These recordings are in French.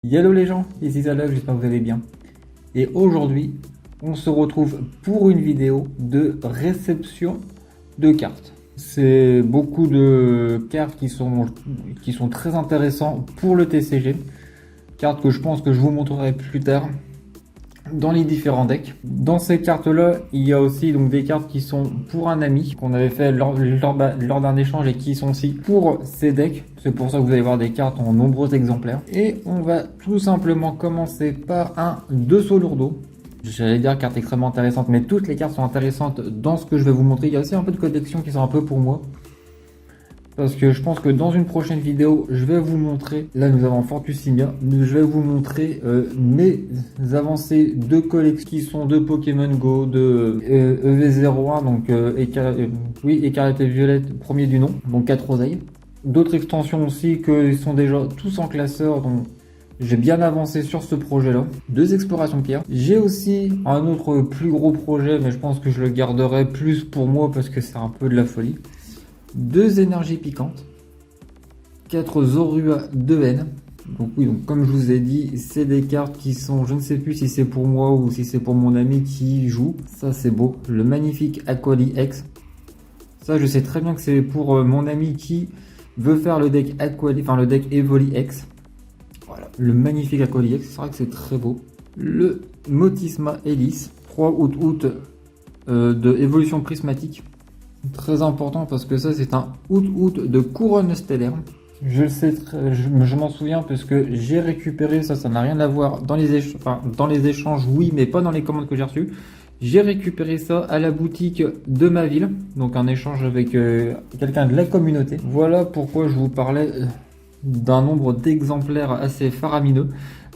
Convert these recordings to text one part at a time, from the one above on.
Hello les gens, ici Zalov, j'espère que vous allez bien. Et aujourd'hui, on se retrouve pour une vidéo de réception de cartes. C'est beaucoup de cartes qui sont très intéressantes pour le TCG. Cartes que je pense que je vous montrerai plus tard dans les différents decks. Dans ces cartes-là, il y a aussi donc des cartes qui sont pour un ami, qu'on avait fait lors d'un échange et qui sont aussi pour ces decks. C'est pour ça que vous allez voir des cartes en nombreux exemplaires. Et on va tout simplement commencer par un 2 Lourdeau. J'allais dire carte extrêmement intéressante, mais toutes les cartes sont intéressantes dans ce que je vais vous montrer. Il y a aussi un peu de collection qui sont un peu pour moi. Parce que je pense que dans une prochaine vidéo, je vais vous montrer, là nous avons Fortusimia, je vais vous montrer mes avancées de collection qui sont de Pokémon Go, de EV01, donc Écarlate et Violette, premier du nom, donc 4 oseilles. D'autres extensions aussi qui sont déjà tous en classeur, donc j'ai bien avancé sur ce projet-là. 2 explorations pierre. J'ai aussi un autre plus gros projet, mais je pense que je le garderai plus pour moi parce que c'est un peu de la folie. 2 énergies piquantes, 4 Zorua de haine. Donc oui, donc comme je vous ai dit, c'est des cartes qui sont, je ne sais plus si c'est pour moi ou si c'est pour mon ami qui joue. Ça c'est beau, le magnifique Aquali X. Ça je sais très bien que c'est pour mon ami qui veut faire le deck Aquali, enfin le deck Evoli X. Voilà, le magnifique Aquali X, c'est vrai que c'est très beau. Le Motisma Hélice, 3 août de évolution prismatique. Très important parce que ça c'est un août de couronne stellaire. Je le sais, je m'en souviens parce que j'ai récupéré ça n'a rien à voir dans les échanges, oui, mais pas dans les commandes que j'ai reçues. J'ai récupéré ça à la boutique de ma ville, donc un échange avec quelqu'un de la communauté. Voilà pourquoi je vous parlais d'un nombre d'exemplaires assez faramineux.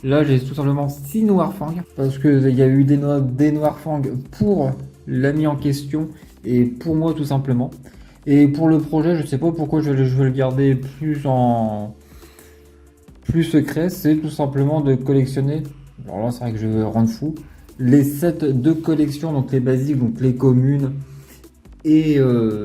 Là j'ai tout simplement 6 Noirfang parce que il y a eu des Noirfang pour l'ami en question et pour moi tout simplement. Et pour le projet, je sais pas pourquoi je veux le garder plus secret, c'est tout simplement de collectionner, alors là c'est vrai que je vais rendre fou, les sets de collection, donc les basiques, donc les communes et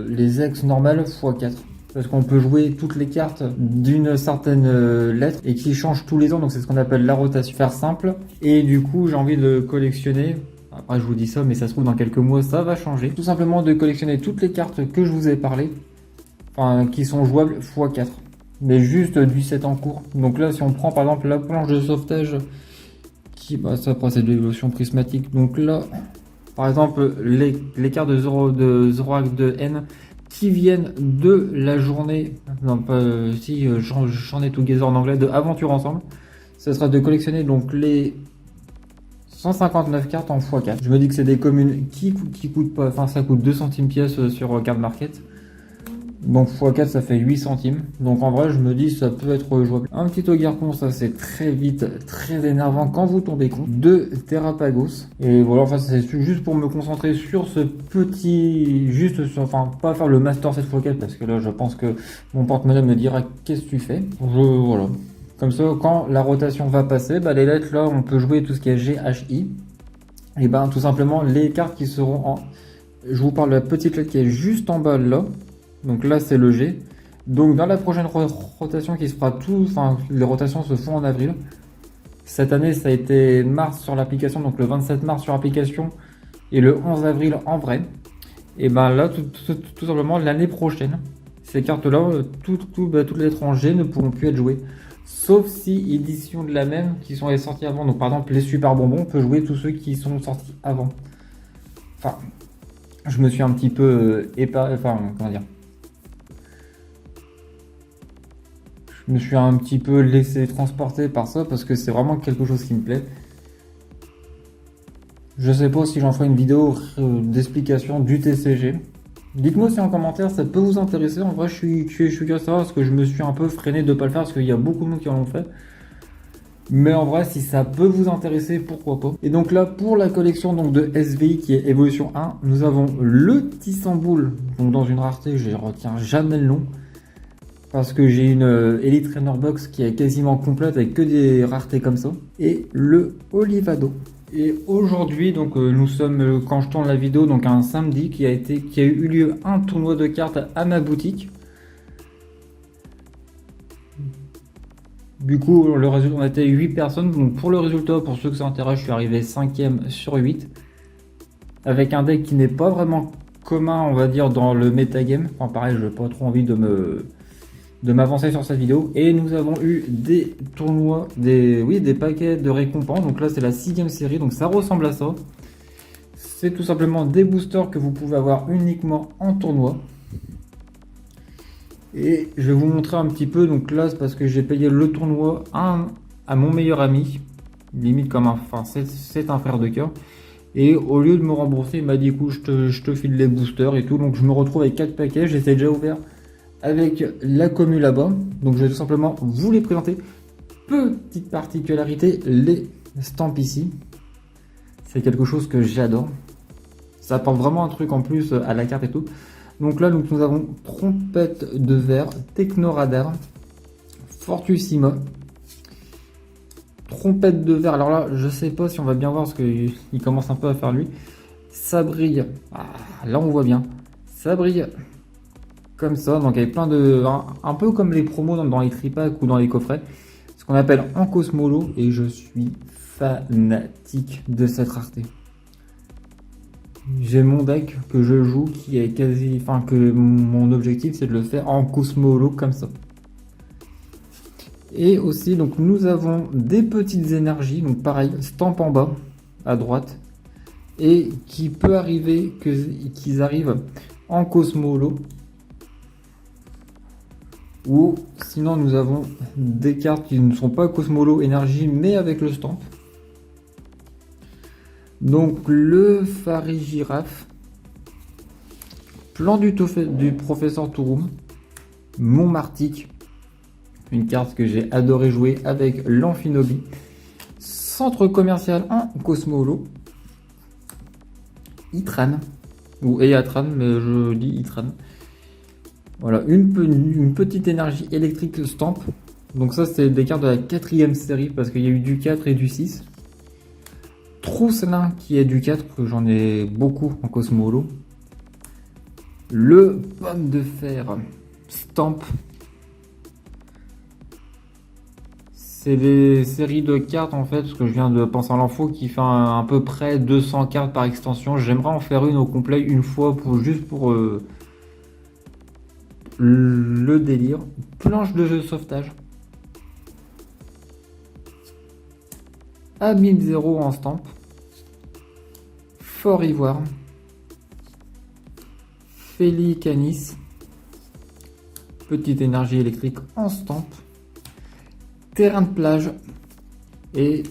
les ex normales x4. Parce qu'on peut jouer toutes les cartes d'une certaine lettre et qui changent tous les ans, donc c'est ce qu'on appelle la rotation. Faire simple, et du coup j'ai envie de collectionner. Après je vous dis ça, mais ça se trouve dans quelques mois ça va changer. Tout simplement de collectionner toutes les cartes que je vous ai parlé, enfin qui sont jouables x4, mais juste du set en cours. Donc là si on prend par exemple la planche de sauvetage, qui ça après c'est de l'évolution prismatique. Donc là par exemple les cartes de Zorak de N qui viennent de la journée, non pas si Journey Together en anglais, de Aventure Ensemble. Ça sera de collectionner donc les 159 cartes en x4. Je me dis que c'est des communes qui coûtent pas, enfin ça coûte 2 centimes pièce sur Card Market. Donc x4 ça fait 8 centimes. Donc en vrai je me dis ça peut être jouable. Un petit Ogarpon, ça c'est très vite, très énervant quand vous tombez con. 2 Terrapagos. Et voilà, enfin c'est juste pour me concentrer sur ce petit, enfin pas faire le master set x4 parce que là je pense que mon porte-monnaie me dira qu'est-ce que tu fais. Voilà. Comme ça, quand la rotation va passer, les lettres là, on peut jouer tout ce qui est G, H, I. Et tout simplement, les cartes qui seront en... Je vous parle de la petite lettre qui est juste en bas là. Donc là, c'est le G. Donc dans la prochaine rotation qui se fera les rotations se font en avril. Cette année, ça a été mars sur l'application, donc le 27 mars sur l'application et le 11 avril en vrai. Et là, tout simplement, l'année prochaine, ces cartes-là, toutes les lettres en G ne pourront plus être jouées. Sauf si édition de la même qui sont sorties avant. Donc par exemple les super bonbons, on peut jouer tous ceux qui sont sortis avant. Enfin, je me suis un petit peu comment dire. Je me suis un petit peu laissé transporter par ça parce que c'est vraiment quelque chose qui me plaît. Je sais pas si j'en ferai une vidéo d'explication du TCG. Dites-moi aussi en commentaire, ça peut vous intéresser. En vrai, je suis curieux de savoir parce que je me suis un peu freiné de ne pas le faire parce qu'il y a beaucoup de monde qui en ont fait. Mais en vrai, si ça peut vous intéresser, pourquoi pas. Et donc là, pour la collection donc, de SVI qui est Évolution 1, nous avons le Tissamboul, donc dans une rareté, je ne retiens jamais le nom. Parce que j'ai une Elite Trainer Box qui est quasiment complète avec que des raretés comme ça. Et le Olivado. Et aujourd'hui, donc nous sommes, quand je tourne la vidéo, donc un samedi qui a eu lieu un tournoi de cartes à ma boutique. Du coup, le résultat, on était 8 personnes. Donc pour le résultat, pour ceux que ça intéresse, je suis arrivé 5ème sur 8. Avec un deck qui n'est pas vraiment commun, on va dire, dans le metagame. Enfin pareil, je n'ai pas trop envie de m'avancer sur cette vidéo. Et nous avons eu des tournois, des paquets de récompenses. Donc là, c'est la 6ème série, donc ça ressemble à ça. C'est tout simplement des boosters que vous pouvez avoir uniquement en tournoi. Et je vais vous montrer un petit peu. Donc là, c'est parce que j'ai payé le tournoi à mon meilleur ami. Limite comme c'est un frère de cœur. Et au lieu de me rembourser, il m'a dit écoute, je te file les boosters et tout. Donc je me retrouve avec 4 paquets. J'étais déjà ouvert avec la commu là-bas. Donc je vais tout simplement vous les présenter. Petite particularité, les stamps ici. C'est quelque chose que j'adore. Ça apporte vraiment un truc en plus à la carte et tout. Donc là, nous avons Trompette de Verre, Technoradar, Fortussima, Trompette de Verre. Alors là, je sais pas si on va bien voir parce qu'il commence un peu à faire lui. Ça brille. Ah, là, on voit bien. Ça brille comme ça. Donc avec plein de... Un peu comme les promos dans les tripacks ou dans les coffrets. Ce qu'on appelle en Cosmolo. Et je suis fanatique de cette rareté. J'ai mon deck que je joue qui est quasi... Enfin, que mon objectif c'est de le faire en Cosmolo comme ça. Et aussi, donc nous avons des petites énergies. Donc pareil, stamp en bas, à droite. Et qui peut arriver qu'ils arrivent en Cosmolo. Ou sinon nous avons des cartes qui ne sont pas Cosmolo énergie mais avec le stamp. Donc le Farigiraf, plan du professeur Touroum, Montmartic, une carte que j'ai adoré jouer avec l'Amphinobi, centre commercial en Cosmolo, Itran, ou Eatran, mais je dis Itran. Voilà, une petite énergie électrique stamp. Donc ça c'est des cartes de la 4ème série parce qu'il y a eu du 4 et du 6. Trousselin qui est du 4, que j'en ai beaucoup en Cosmolo. Le Pomme de Fer Stamp. C'est des séries de cartes en fait, parce que je viens de penser à l'info qui fait à peu près 200 cartes par extension. J'aimerais en faire une au complet une fois juste pour le délire. Planche de jeu de sauvetage. Abîme 0 en stamp. Fort Ivoire. Félicanis. Petite énergie électrique en stamp. Terrain de plage. Et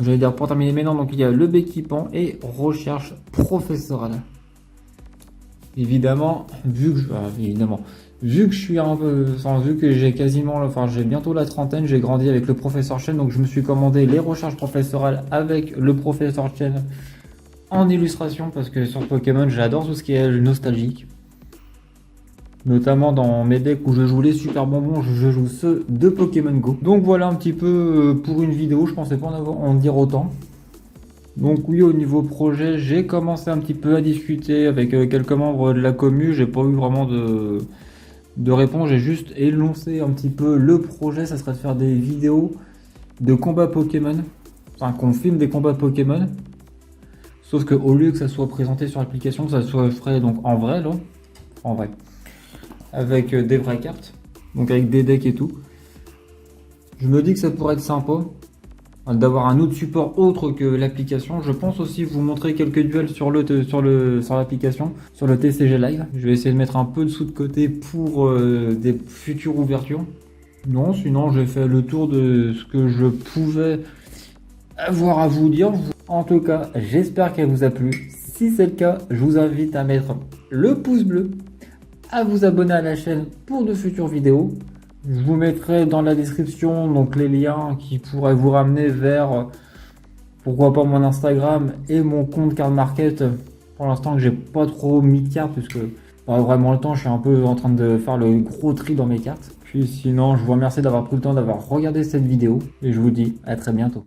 j'allais dire pour terminer maintenant, donc il y a le Béquipant et recherche professorale. Évidemment, vu que je suis un peu, vu que j'ai quasiment, enfin j'ai bientôt la trentaine, j'ai grandi avec le professeur Chen, donc je me suis commandé les recherches professorales avec le professeur Chen en illustration, parce que sur Pokémon j'adore tout ce qui est nostalgique. Notamment dans mes decks où je joue les super bonbons, je joue ceux de Pokémon Go. Donc voilà un petit peu pour une vidéo, je pensais pas en dire autant. Donc oui, au niveau projet, j'ai commencé un petit peu à discuter avec quelques membres de la commu, j'ai pas eu vraiment de réponse, j'ai juste énoncé un petit peu le projet, ça serait de faire des vidéos de combats Pokémon, enfin qu'on filme des combats Pokémon, sauf que au lieu que ça soit présenté sur l'application, ça soit fait donc en vrai là, en vrai, avec des vraies cartes, donc avec des decks et tout. Je me dis que ça pourrait être sympa d'avoir un autre support autre que l'application. Je pense aussi vous montrer quelques duels sur l'application, sur le TCG Live. Je vais essayer de mettre un peu de sous de côté pour des futures ouvertures. Non, sinon j'ai fait le tour de ce que je pouvais avoir à vous dire. En tout cas, j'espère qu'elle vous a plu. Si c'est le cas, je vous invite à mettre le pouce bleu, à vous abonner à la chaîne pour de futures vidéos. Je vous mettrai dans la description donc les liens qui pourraient vous ramener vers pourquoi pas mon Instagram et mon compte Card Market. Pour l'instant que j'ai pas trop mis de cartes puisque pas vraiment le temps, je suis un peu en train de faire le gros tri dans mes cartes. Puis sinon je vous remercie d'avoir pris le temps d'avoir regardé cette vidéo et je vous dis à très bientôt.